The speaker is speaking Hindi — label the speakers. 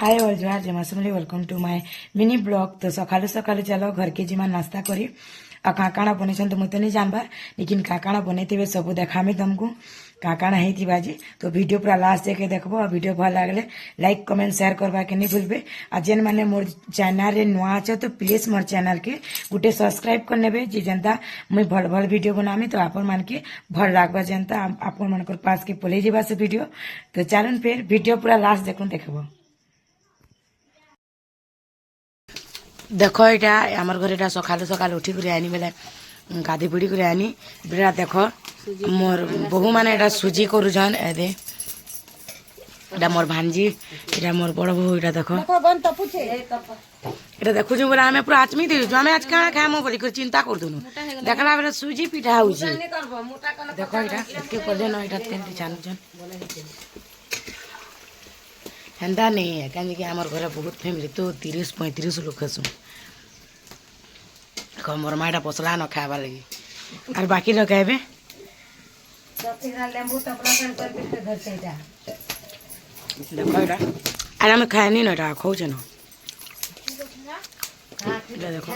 Speaker 1: हाय और जोहार जय मासुमली welcome to my mini blog. तो सकालू सकालू चलो घर के जिमा नाश्ता करी आ काकाणा बने तो मुझे नहीं जानबार लेकिन काकाणा बने सब देखामी तुमको काकाणा है बाजी। तो वीडियो पूरा लास्ट देखे देखबो और वीडियो भल लगे लाइक कमेंट शेयर करवा के नहीं भूलबे। आ जेन मैंने मोर चैनल रे नुआ अच्छे तो प्लीज मोर चैनल के गोटे सब्सक्राइब कर नेबे जी जनता मुई भल भल वीडियो बनामी तो आपण मान के भल लागबा जनता आपण मन पास के पले जीवा से वीडियो। तो चलन फिर वीडियो पूरा लास्ट देखो देखबो। देख यहाँ आमर घर यहाँ सकालू सकाल उठी कर आनी बेले गाधी पिड़ी कर आनी बेटा देख मोर बहु मैंने यहाँ सुजी करुन एदे एटा मोर भांजी एटा मोर बड़ बहु यहाँ देख এটা দেখুছু বলে আমি পুরো আচমি দিছু আমি আজ কাଣା খাইমু বলি করে চিন্তা করদুনু দেখলা বেলে সুজি পিঠা হউছি দেখো এটা এতকে করলে না এটা তেলটি ছানুছন হেন্দা নেই কাজে কি আমার ঘরে বহুত ফ্যামিলি তো 30-35 লোক আছু দেখো মোর মাইটা পসলা ন খাইবার লাগি আর বাকি লোক খাইবে লেম্বু টপলা করে পিঠে ধরছে এটা দেখো এটা আর আমি খাইনি না এটা খাওছে না देखो